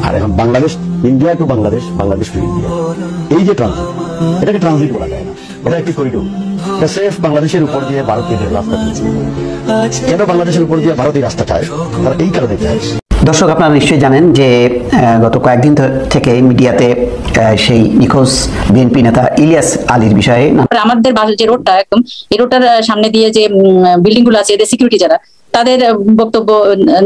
আর এখন Bangladesh, India to Bangladesh, Bangladesh to India, এই যে ট্রানজিট, এটাকে ট্রানজিট বলা যায় না, এটা একটি করিডোর। এটা সেফ বাংলাদেশের উপর দিয়ে ভারতীয় রাস্তা চলছে। কেন বাংলাদেশের উপর দিয়ে ভারতীয় রাস্তা চায়? তারা এই কারণে চায়। দর্শক, আপনারা নিশ্চয়ই জানেন যে গত কয়েকদিন থেকে মিডিয়াতে সেই নিখোঁজ বিএনপি নেতা ইলিয়াস আলীর বিষয়ে আমাদের যে রোডটা একদম, এই রোডটার সামনে দিয়ে যে বিল্ডিং গুলো আছে, এদের সিকিউরিটি যারা, তাদের বক্তব্য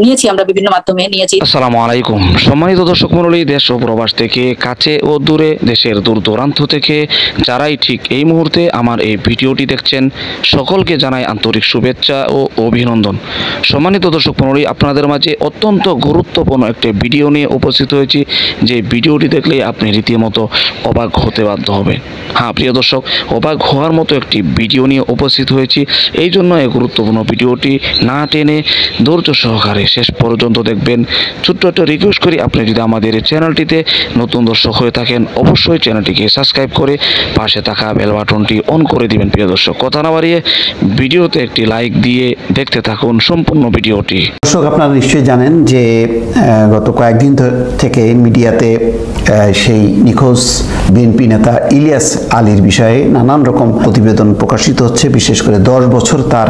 নিয়েছি আমরা বিভিন্ন মাধ্যমে নিয়েছি। আসসালামু আলাইকুম সম্মানিত দর্শক মণ্ডলী, দেশ ও প্রবাস থেকে, কাছে ও দূরে, দেশের দূর দূরান্ত থেকে যারাই ঠিক এই মুহূর্তে আমার এই ভিডিওটি দেখছেন, সকলকে জানাই আন্তরিক শুভেচ্ছা ও অভিনন্দন। সম্মানিত দর্শক মণ্ডলী, আপনাদের মাঝে অত্যন্ত গুরুত্বপূর্ণ একটি ভিডিও নিয়ে উপস্থিত হয়েছি, যে ভিডিওটি দেখলেই আপনি রীতিমতো অবাক হতে বাধ্য হবেন। হ্যাঁ প্রিয় দর্শক, অবাক হওয়ার মতো একটি ভিডিও নিয়ে উপস্থিত হয়েছি। এই জন্য এই গুরুত্বপূর্ণ ভিডিওটি না টেনে ধৈর্য সহকারে শেষ পর্যন্ত দেখবেন। ছোট্ট একটা রিকোয়েস্ট করি, আপনি যদি আমাদের এই চ্যানেলটিতে নতুন দর্শক হয়ে থাকেন, অবশ্যই চ্যানেলটিকে সাবস্ক্রাইব করে পাশে থাকা বেল বাটনটি অন করে দিবেন। প্রিয় দর্শক, কথা না বাড়িয়ে ভিডিওতে একটি লাইক দিয়ে দেখতে থাকুন সম্পূর্ণ ভিডিওটি। দর্শক, আপনারা নিশ্চয়ই জানেন যে গত কয়েকদিন থেকে মিডিয়াতে সেই নিখোঁজ বিএনপি নেতা ইলিয়াস আলীর বিষয়ে নানান রকম প্রতিবেদন প্রকাশিত হচ্ছে। বিশেষ করে 10 বছর তার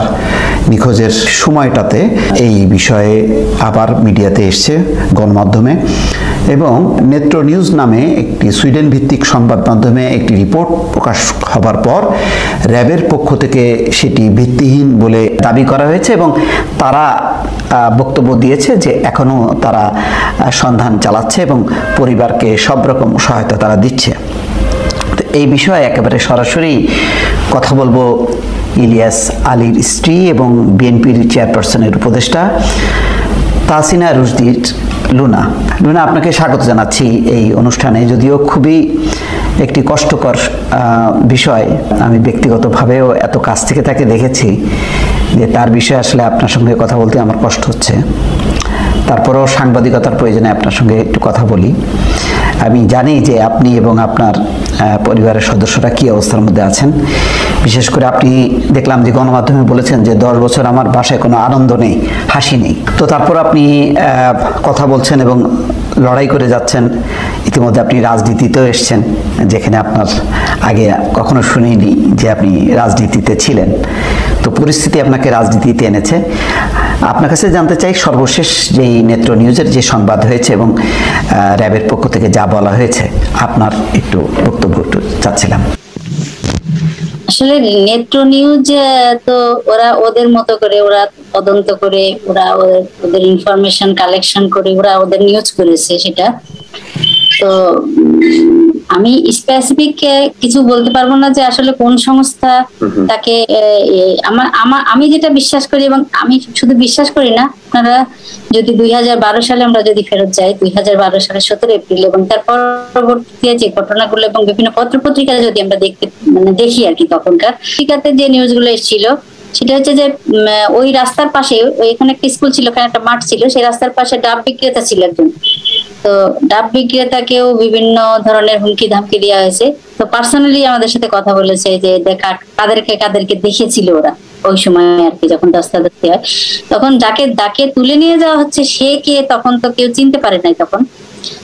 নিখোঁজের সময়টাতে এই বিষয়ে আবার মিডিয়াতে এসছে গণমাধ্যমে, এবং নেত্র নিউজ নামে একটি সুইডেন ভিত্তিক সংবাদ মাধ্যমে একটি রিপোর্ট প্রকাশ হবার পর র্যাবের পক্ষ থেকে সেটি ভিত্তিহীন বলে দাবি করা হয়েছে, এবং তারা বক্তব্য দিয়েছে যে এখনও তারা সন্ধান চালাচ্ছে এবং পরিবারকে সব রকম সহায়তা তারা দিচ্ছে। তো এই বিষয়ে একেবারে সরাসরি কথা বলবো ইলিয়াস আলীর স্ত্রী এবং বিএনপির চেয়ারপারসনের উপদেষ্টা তাহসিনা রুশদীর লুনা। লুনা, আপনাকে স্বাগত জানাচ্ছি এই অনুষ্ঠানে। যদিও খুবই একটি কষ্টকর বিষয়, আমি ব্যক্তিগতভাবেও এত কাছ থেকে তাকে দেখেছি যে তার বিষয়ে আসলে আপনার সঙ্গে কথা বলতে আমার কষ্ট হচ্ছে। তারপরেও সাংবাদিকতার প্রয়োজনে আপনার সঙ্গে একটু কথা বলি। আমি জানি যে আপনি এবং আপনার পরিবারের সদস্যরা কী অবস্থার মধ্যে আছেন। বিশেষ করে আপনি দেখলাম যে গণমাধ্যমে বলেছেন যে 10 বছর আমার বাসায় কোনো আনন্দ নেই, হাসি নেই। তো তারপর আপনি কথা বলছেন এবং লড়াই করে যাচ্ছেন। ইতিমধ্যে আপনি রাজনীতিতেও এসছেন, যেখানে আপনার আগে কখনো শুনিনি যে আপনি রাজনীতিতে ছিলেন। তো পরিস্থিতি আপনাকে রাজনীতিতে এনেছে। আপনার কাছে জানতে চাই, সর্বশেষ যেই নেত্র নিউজের যে সংবাদ হয়েছে এবং র্যাবের পক্ষ থেকে যা বলা হয়েছে, আপনার একটু বক্তব্য একটু চাচ্ছিলাম। আসলে নেত্র নিউজ তো ওরা ওদের মতো করে ওরা তদন্ত করে, ওরা ওদের ইনফরমেশন কালেকশন করে ওরা ওদের নিউজ করেছে সেটা। তো আমি স্পেসিফিক কিছু বলতে পারবো না যে আসলে কোন সংস্থা তাকে, আমি যেটা বিশ্বাস করি, এবং আমি শুধু বিশ্বাস করি না, আপনারা যদি 2012 সালে আমরা যদি ফেরত যাই, 2012 সালের 17 এপ্রিল এবং তার পরবর্তীতে যে ঘটনাগুলো এবং বিভিন্ন পত্রপত্রিকা যদি আমরা দেখি আর কি, তখনকার পত্রিকাতে যে নিউজগুলো এসেছিল সেটা হচ্ছে যে ওই রাস্তার পাশে, এখানে একটা স্কুল ছিল, ওখানে একটা মাঠ ছিল, সেই রাস্তার পাশে ডাব বিক্রেতা ছিল একজন। তো ডাব বিক্রেতাকেও বিভিন্ন ধরনের হুমকি ধামকি দেওয়া হয়েছে। তো পার্সোনালি আমাদের সাথে কথা বলেছে যে কাদেরকে দেখেছিল ওরা ওই সময় আর কি, যখন দস্তাদস্তি হয়, তখন যাকে তুলে নিয়ে যাওয়া হচ্ছে সে কে, তখন তো কেউ চিনতে পারে নাই তখন।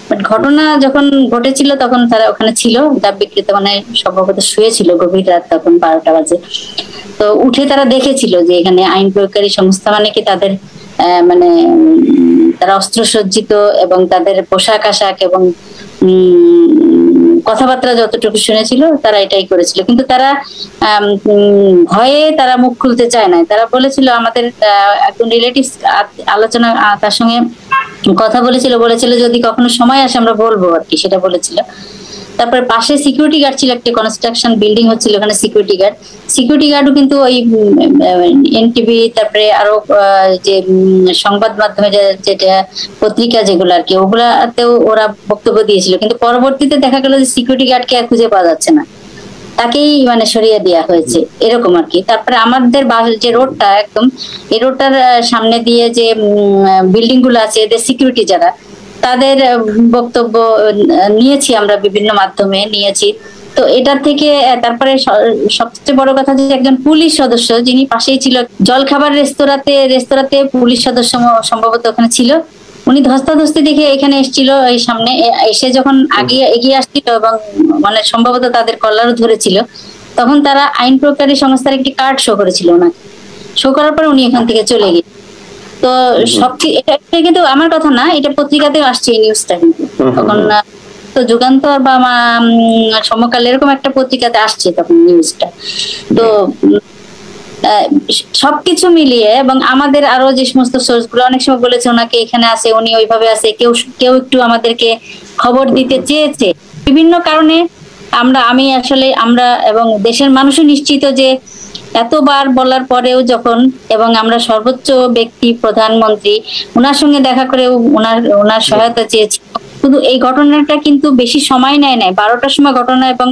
বাট ঘটনা যখন ঘটেছিল তখন তারা ওখানে ছিল, ডাব বিক্রেতা মানে সম্ভবত শুয়েছিল গভীর রাত, তখন 12টা বাজে। তো উঠে তারা দেখেছিল যে এখানে আইন প্রয়োগকারী সংস্থা মানে কি তাদের তারা অস্ত্রসজ্জিত এবং তাদের পোশাক আশাক এবং কথাবার্তা যতটুকু শুনেছিল তারা এটাই করেছিল। কিন্তু তারা ভয়ে তারা মুখ খুলতে চায় না। তারা বলেছিল, আমাদের একজন রিলেটিভস আলোচনা, তার সঙ্গে কথা বলেছিল যদি কখনো সময় আসে আমরা বলবো আর কি, সেটা বলেছিল। তারপরে পাশে সিকিউরিটি গার্ড ছিল, একটা কনস্ট্রাকশন বিল্ডিং হচ্ছিল, ওখানে সিকিউরিটি গার্ডও কিন্তু ওই এনটিভি, তারপরে আরো যে সংবাদ মাধ্যমে যেটা পত্রিকা যেগুলো আর কি, ওগুলাতেও ওরা বক্তব্য দিয়েছিল। কিন্তু পরবর্তীতে দেখা গেল যে সিকিউরিটি গার্ডকে আর খুঁজে পাওয়া যাচ্ছে না, তাকেই সরিয়ে দেওয়া হয়েছে এরকম আর কি। তারপরে আমাদের যে রোডটা একদম, এই রোডটার সামনে দিয়ে যে বিল্ডিং গুলো আছে, এদের সিকিউরিটি যারা, তাদের বক্তব্য নিয়েছি আমরা বিভিন্ন মাধ্যমে নিয়েছি। তো এটা থেকে তারপরে সবচেয়ে বড় কথা যে একজন পুলিশ সদস্য যিনি পাশেই ছিল, জলখাবার রেস্তোরাঁতে পুলিশ সদস্য সম্ভবত ওখানে ছিল, উনি ধস্তাধস্তি দেখে এখানে এসেছিল, এই সামনে এসে যখন এগিয়ে আসছিল এবং মানে সম্ভবত তাদের কলারও ধরেছিল, তখন তারা আইন প্রয়োগকারী সংস্থার একটি কার্ড শো করেছিল ওনাকে। শো করার পর উনি এখান থেকে চলে গেলেন। তো এটা কিন্তু আমার কথা না, এটা পত্রিকাতেও আসছে এই নিউজটা, কিন্তু তখন তো যুগান্তর বা সমকাল এরকম একটা পত্রিকাতে আসছে তখন নিউজটা। তো সবকিছু মিলিয়ে এবং আমাদের আরো যে সমস্ত সোর্স গুলো অনেক সময় বলেছে ওনাকে এখানে আছে, উনি ওইভাবে আছে, কেউ একটু আমাদেরকে খবর দিতে চেয়েছে বিভিন্ন কারণে। আমরা এবং দেশের মানুষও নিশ্চিত যে এতবার বলার পরেও যখন, এবং আমরা সর্বোচ্চ ব্যক্তি প্রধানমন্ত্রী ওনার সঙ্গে দেখা করে ওনার সহায়তা চেয়েছি, শুধু এই ঘটনাটা কিন্তু বেশি সময় নেয় নাই, 12টার সময় ঘটনা এবং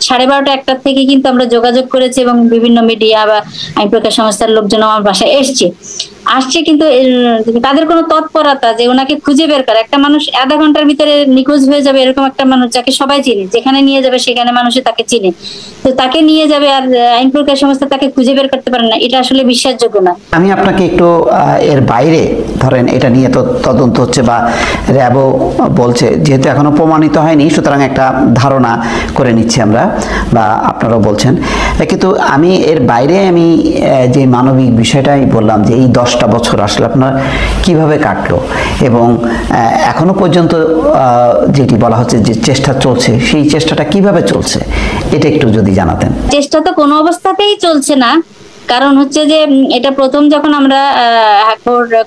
12:30 1টার থেকে কিন্তু আমরা যোগাযোগ করেছি এবং বিভিন্ন মিডিয়া বা আইন প্রকাশ সংস্থার লোকজন আমার বাসায় আসছে, কিন্তু তাদের কোনো তৎপরতা যে ওনাকে খুঁজে বের করে, একটা মানুষ আধা ঘন্টার ভিতরে নিখোঁজ হয়ে যাবে এরকম একটা মানুষ যাকে সবাই চিনে, যেখানে নিয়ে যাবে সেখানে মানুষে তাকে চিনে, তো তাকে নিয়ে যাবে আর আইন প্রকাশ সংস্থা তাকে খুঁজে বের করতে পারে না, এটা আসলে বিশ্বাসযোগ্য না। আমি আপনাকে একটু এর বাইরে ধরেন এটা নিয়ে তো তদন্ত হচ্ছে বা র্যাবও বলছে, যেহেতু এখনো প্রমাণিত হয়নি সুতরাং একটা ধারণা করে নিচ্ছি আমরা বা আপনারাও বলছেন, কিন্তু আমি এর বাইরে যে মানবিক বিষয়টাই বললাম যে এই 10টা বছর আসলে আপনার কিভাবে কাটলো এবং এখনো পর্যন্ত যেটি বলা হচ্ছে যে চেষ্টা চলছে, সেই চেষ্টাটা কিভাবে চলছে এটা একটু যদি জানাতেন। চেষ্টা তো কোনো অবস্থাতেই চলছে না, কারণ হচ্ছে যে এটা প্রথম যখন আমরা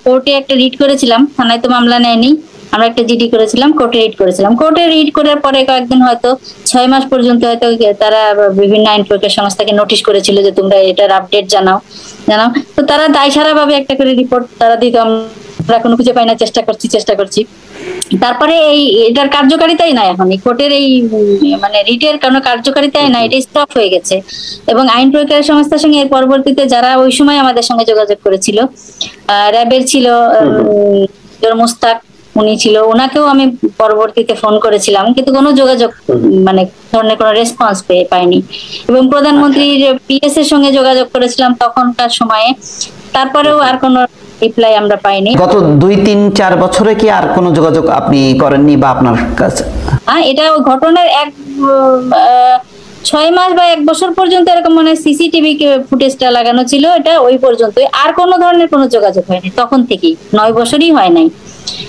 কোর্টে একটা রিট করেছিলাম, থানায় তো মামলা নেয়নি, আমরা একটা জিডি করেছিলাম, কোর্টে রিট করেছিলাম। কোর্টে রিট করার পরে কয়েকদিন হয়তো 6 মাস পর্যন্ত হয়তো তারা বিভিন্ন আইন প্রকাশ সংস্থাকে নোটিশ করেছিল যে তোমরা এটার আপডেট জানাও। তো তারা দায়সারা ভাবে একটা করে রিপোর্ট তারা দিত, আমরা কোনো খুঁজে পাই না, চেষ্টা করছি। তারপরে এটার কার্যকারিতাই নাই, এখন কোর্টের এই মানে রিটের কোনো কার্যকারিতাই নাই, এটা স্টপ হয়ে গেছে। এবং আইন প্রয়োগকারী সংস্থার সঙ্গে এর পরবর্তীতে যারা ওই সময় আমাদের সঙ্গে যোগাযোগ করেছিল, র্যাবের ছিল মুস্তাক, উনি ছিল, ওনাকেও আমি পরবর্তীতে ফোন করেছিলাম, কিন্তু কোনো যোগাযোগ মানে ধরনের কোনো রেসপন্স পাইনি। এবং প্রধানমন্ত্রীর পিএস এর সঙ্গে যোগাযোগ করেছিলাম তখনকার সময়ে, তারপরেও আর কোনো রিপ্লাই আমরা পাইনি। গত 2-3-4 বছরে কি আর কোনো যোগাযোগ আপনি করেননি বা আপনার কাছে? এটা ঘটনার 6 মাস বা 1 বছর পর্যন্ত এরকম মানে সিসিটিভি ফুটেজটা লাগানো ছিল, এটা ওই পর্যন্তই, আর কোনো ধরনের কোনো যোগাযোগ হয়নি তখন থেকেই, 9 বছরই হয় নাই।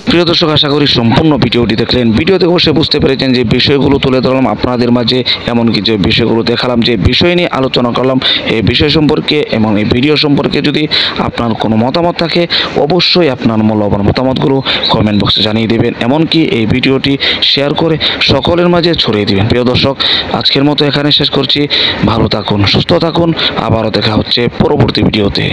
প্রিয় দর্শক, আশা করি সম্পূর্ণ ভিডিওটি দেখলেন। ভিডিওতে অবশ্যই বুঝতে পেরেছেন যে বিষয়গুলো তুলে ধরলাম আপনাদের মাঝে, এমনকি যে বিষয়গুলো দেখালাম, যে বিষয় নিয়ে আলোচনা করলাম, এই বিষয় সম্পর্কে এবং এই ভিডিও সম্পর্কে যদি আপনার কোনো মতামত থাকে অবশ্যই আপনার মূল্যবান মতামতগুলো কমেন্ট বক্সে জানিয়ে দেবেন, এমনকি এই ভিডিওটি শেয়ার করে সকলের মাঝে ছড়িয়ে দিবেন। প্রিয় দর্শক, আজকের মতো এখানে শেষ করছি। ভালো থাকুন, সুস্থ থাকুন, আবারও দেখা হচ্ছে পরবর্তী ভিডিওতে।